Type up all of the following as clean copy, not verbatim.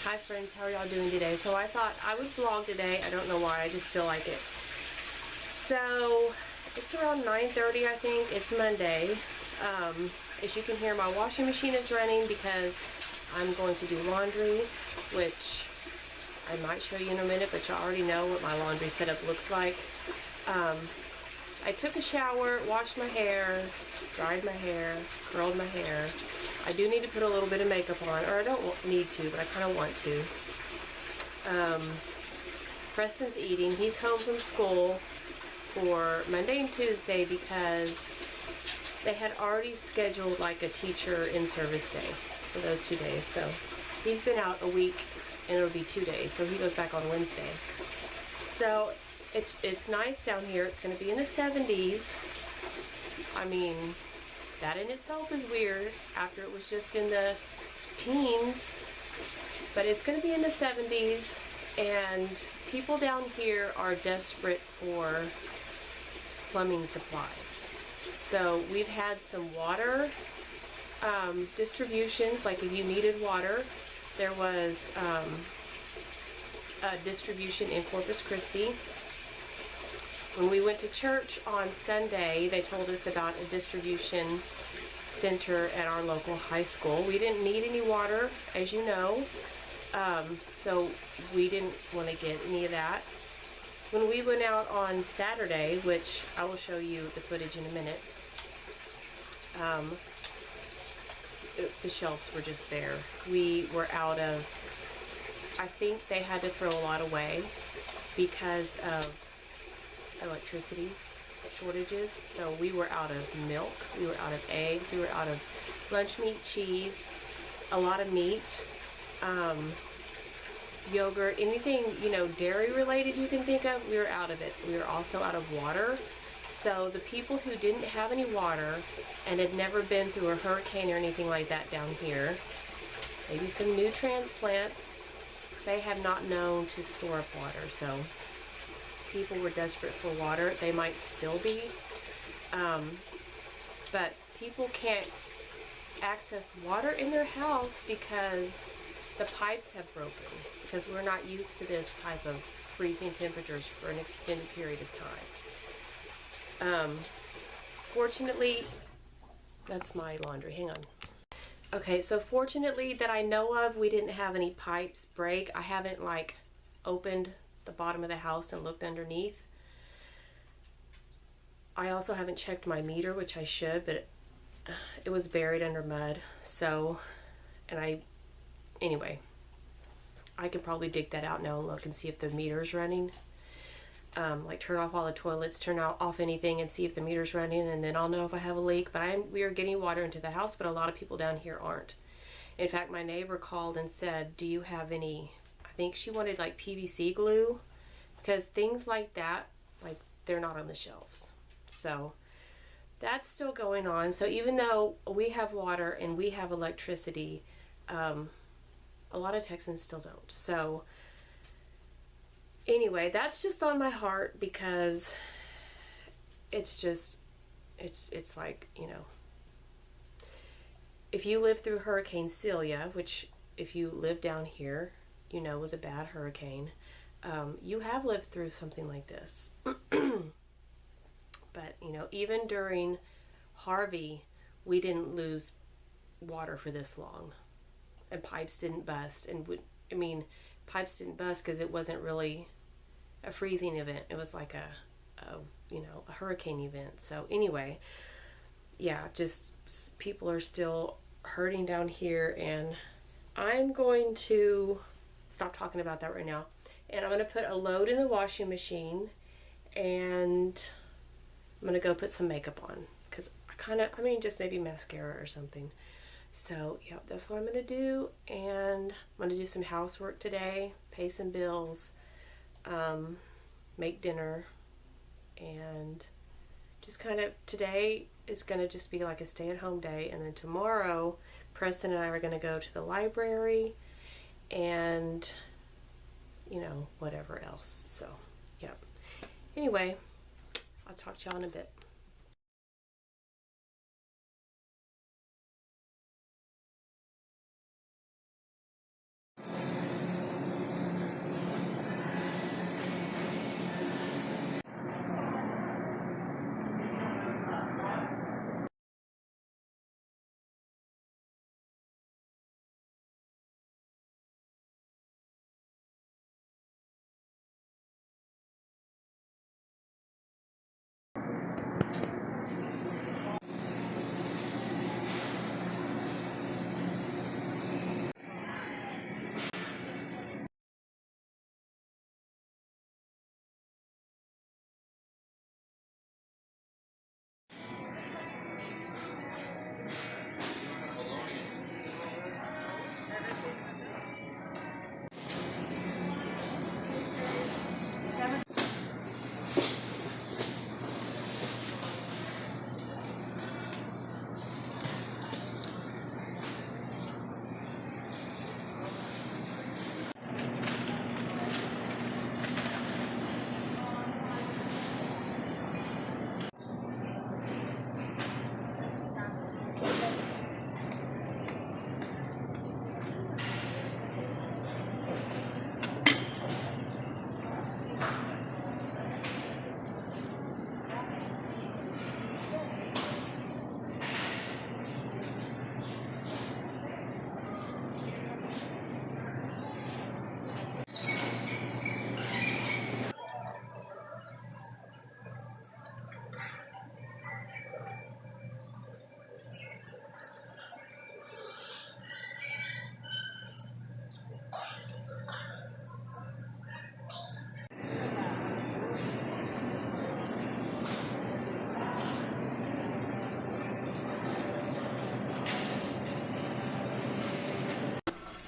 Hi friends, how are y'all doing today? So I thought I would vlog today. I don't know why, I just feel like it. So it's around 9:30, I think. It's Monday. As you can hear, my washing machine is running because I'm going to do laundry, which I might show you in a minute, but you already know what my laundry setup looks like. I took a shower, washed my hair, dried my hair, curled my hair. I do need to put a little bit of makeup on, or I don't need to, but I kind of want to. Preston's eating. He's home from school for Monday and Tuesday because they had already scheduled like a teacher in-service day for those 2 days. So he's been out a week and it'll be 2 days. So he goes back on Wednesday. So it's nice down here. It's going to be in the 70s. I mean, that in itself is weird after it was just in the teens. But it's going to be in the 70s, and people down here are desperate for plumbing supplies. So we've had some water distributions, like if you needed water, there was a distribution in Corpus Christi. When we went to church on Sunday, they told us about a distribution center at our local high school. We didn't need any water, as you know, so we didn't want to get any of that. When we went out on Saturday, which I will show you the footage in a minute, the shelves were just bare. We were out of, I think they had to throw a lot away because of electricity shortages. So we were out of milk, we were out of eggs, we were out of lunch meat, cheese, a lot of meat, yogurt, anything, you know, dairy related you can think of, we were out of it. We were also out of water. So the people who didn't have any water and had never been through a hurricane or anything like that down here, maybe some new transplants, they have not known to store up water. So people were desperate for water. They might still be, but people can't access water in their house because the pipes have broken, because we're not used to this type of freezing temperatures for an extended period of time. Fortunately, that's my laundry. Hang on. Okay, so fortunately that I know of, we didn't have any pipes break. I haven't like opened the bottom of the house and looked underneath. I also haven't checked my meter, which I should, but it was buried under mud. So, anyway, I could probably dig that out now and look and see if the meter's running. Like turn off all the toilets, turn off anything and see if the meter's running, and then I'll know if I have a leak. But we are getting water into the house, but a lot of people down here aren't. In fact, my neighbor called and said, do you have any, I think she wanted like PVC glue, because things like that, like, they're not on the shelves. So that's still going on. So even though we have water and we have electricity, a lot of Texans still don't. So anyway, that's just on my heart because it's just, it's like, you know, if you live through Hurricane Celia, which if you live down here, you know, was a bad hurricane, you have lived through something like this. But, you know, even during Harvey, we didn't lose water for this long. And pipes didn't bust. And, pipes didn't bust because it wasn't really a freezing event. It was like you know, a hurricane event. So anyway, yeah, just people are still hurting down here. And I'm going to stop talking about that right now. And I'm going to put a load in the washing machine, and I'm going to go put some makeup on because just maybe mascara or something. So yeah, that's what I'm going to do. And I'm going to do some housework today, pay some bills, make dinner, and just kind of, today is going to just be like a stay-at-home day. And then tomorrow, Preston and I are going to go to the library and, you know, whatever else. So, yeah. Anyway, I'll talk to y'all in a bit.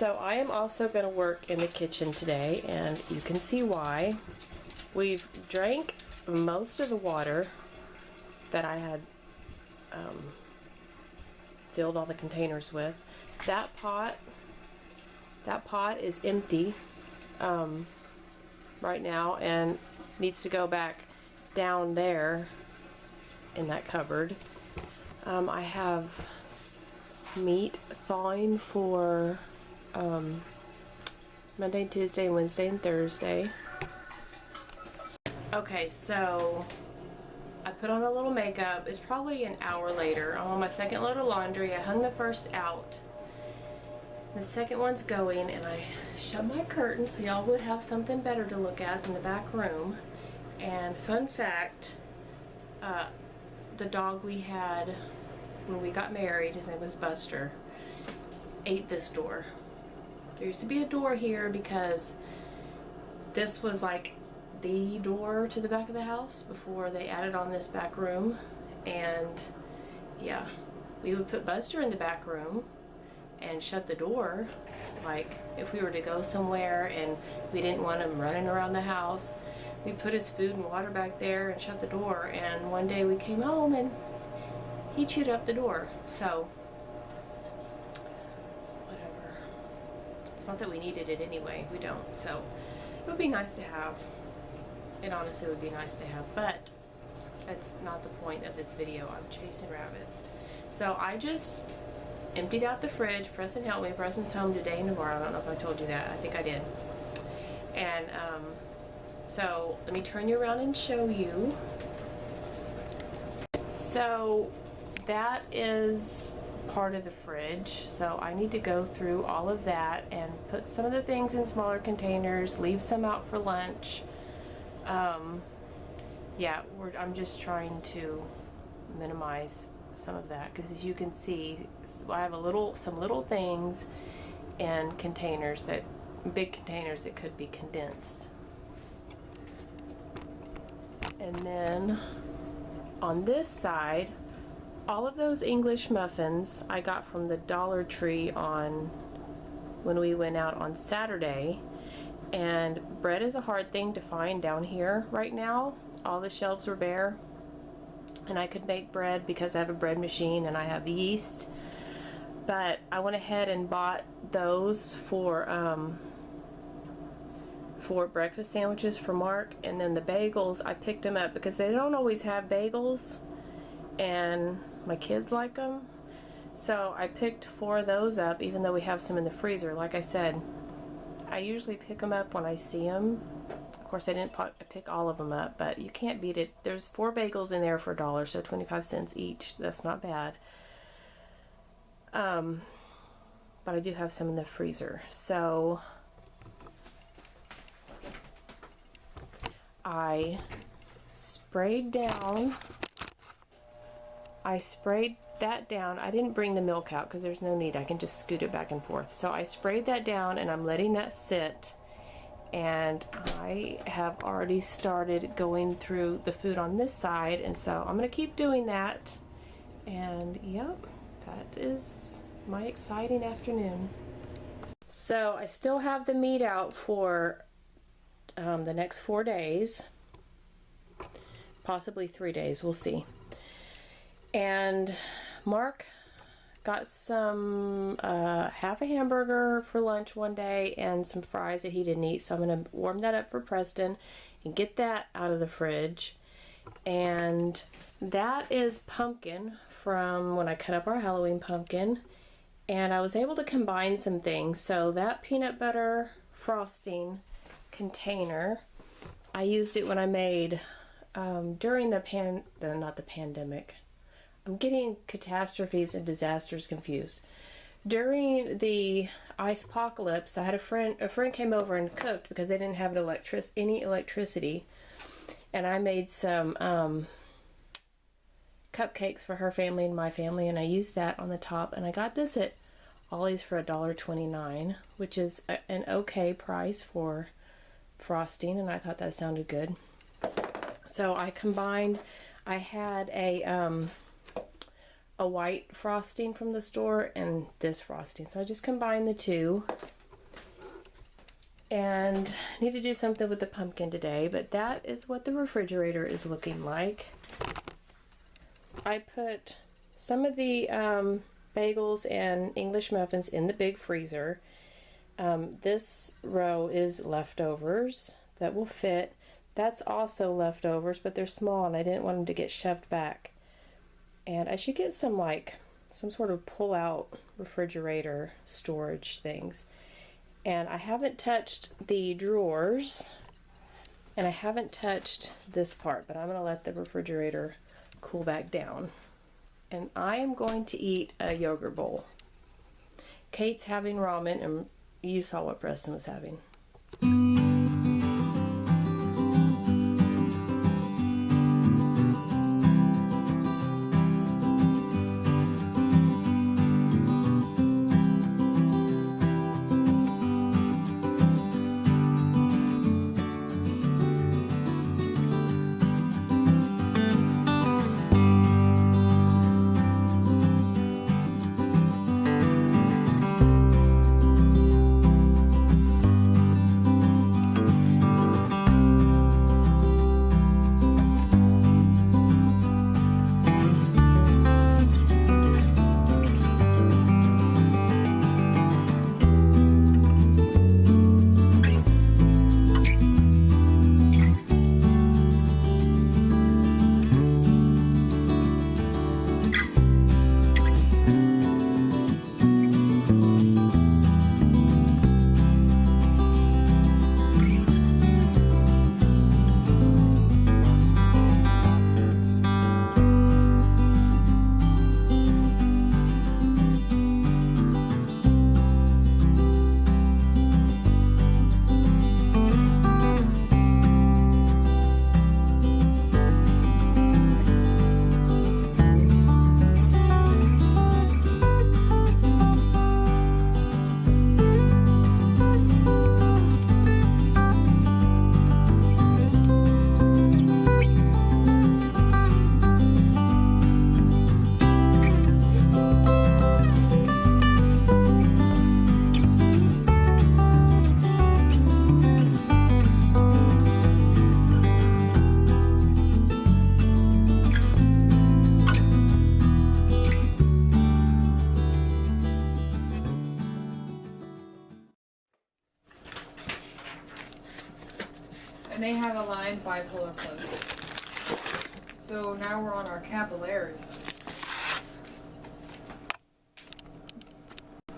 So I am also going to work in the kitchen today, and you can see why. We've drank most of the water that I had filled all the containers with. That pot is empty right now and needs to go back down there in that cupboard. I have meat thawing for Monday, Tuesday, Wednesday, and Thursday. Okay, so I put on a little makeup. It's probably an hour later. I'm on my second load of laundry. I hung the first out. The second one's going, and I shut my curtain so y'all would have something better to look at in the back room. And fun fact, the dog we had when we got married, his name was Buster, ate this door. There used to be a door here because this was like the door to the back of the house before they added on this back room. And yeah, we would put Buster in the back room and shut the door, like if we were to go somewhere and we didn't want him running around the house. We put his food and water back there and shut the door, and one day we came home and he chewed up the door. So whatever, it's not that we needed it anyway, we don't. So it would be nice to have. It honestly would be nice to have, but that's not the point of this video. I'm chasing rabbits. So I just emptied out the fridge. Preston helped me. Preston's home today and tomorrow. I don't know if I told you that. I think I did. And so let me turn you around and show you. So that is part of the fridge. So I need to go through all of that and put some of the things in smaller containers, leave some out for lunch. Yeah, I'm just trying to minimize some of that, because as you can see, I have some little things in containers, big containers that could be condensed. And then on this side, all of those English muffins I got from the Dollar Tree when we went out on Saturday. And bread is a hard thing to find down here right now. All the shelves were bare, and I could make bread because I have a bread machine and I have yeast. But I went ahead and bought those for breakfast sandwiches for Mark. And then the bagels, I picked them up because they don't always have bagels, and my kids like them. So I picked 4 of those up, even though we have some in the freezer. Like I said, I usually pick them up when I see them. Of course, I didn't pick all of them up, but you can't beat it. There's 4 bagels in there for $1, so 25 cents each. That's not bad. But I do have some in the freezer. So I sprayed that down. I didn't bring the milk out because there's no need. I can just scoot it back and forth. So I sprayed that down, and I'm letting that sit. And I have already started going through the food on this side, and so I'm going to keep doing that. And yep, that is my exciting afternoon. So I still have the meat out for the next 4 days, possibly 3 days, we'll see. And Mark got some half a hamburger for lunch one day and some fries that he didn't eat, so I'm going to warm that up for Preston and get that out of the fridge. And that is pumpkin from when I cut up our Halloween pumpkin, and I was able to combine some things. So that peanut butter frosting container, I used it when I made during not the pandemic. I'm getting catastrophes and disasters confused. During the ice apocalypse, I had a friend came over and cooked because they didn't have any electricity, and I made some cupcakes for her family and my family, and I used that on the top. And I got this at Ollie's for $1.29, which is an okay price for frosting, and I thought that sounded good. So I had a white frosting from the store and this frosting. So I just combined the two. And I need to do something with the pumpkin today, but that is what the refrigerator is looking like. I put some of the bagels and English muffins in the big freezer. This row is leftovers that will fit. That's also leftovers, but they're small and I didn't want them to get shoved back. And I should get some sort of pull-out refrigerator storage things. And I haven't touched the drawers, and I haven't touched this part, but I'm going to let the refrigerator cool back down. And I am going to eat a yogurt bowl. Kate's having ramen, and you saw what Preston was having. And they have aligned bipolar plates. So now we're on our capillaries.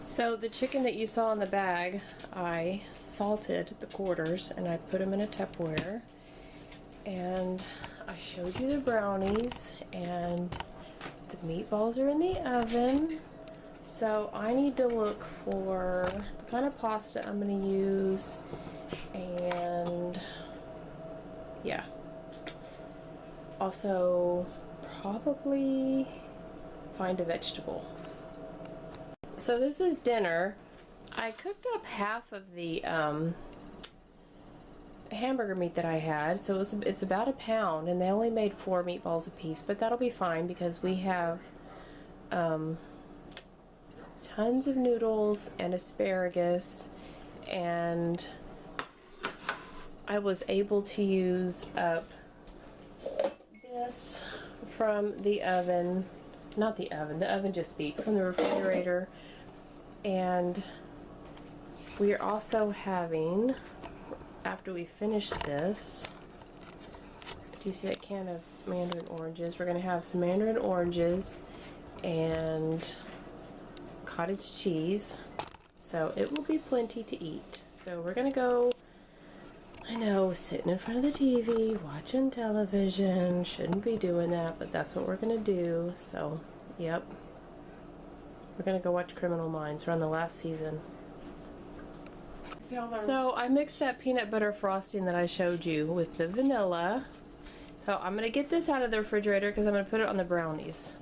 So the chicken that you saw in the bag, I salted the quarters and I put them in a Tupperware. And I showed you the brownies, and the meatballs are in the oven. So I need to look for the kind of pasta I'm going to use, and yeah. Also, probably find a vegetable. So this is dinner. I cooked up half of the hamburger meat that I had, so it's about a pound, and they only made 4 meatballs a piece, but that'll be fine because we have tons of noodles and asparagus, and I was able to use up this from the oven, not the oven, the oven just beat, from the refrigerator. And we are also having, after we finish this, do you see that can of mandarin oranges? We're going to have some mandarin oranges and cottage cheese, so it will be plenty to eat. So we're going to go, I know, sitting in front of the TV, watching television. Shouldn't be doing that, but that's what we're going to do. So, yep. We're going to go watch Criminal Minds. We're on the last season. So I mixed that peanut butter frosting that I showed you with the vanilla. So I'm going to get this out of the refrigerator because I'm going to put it on the brownies.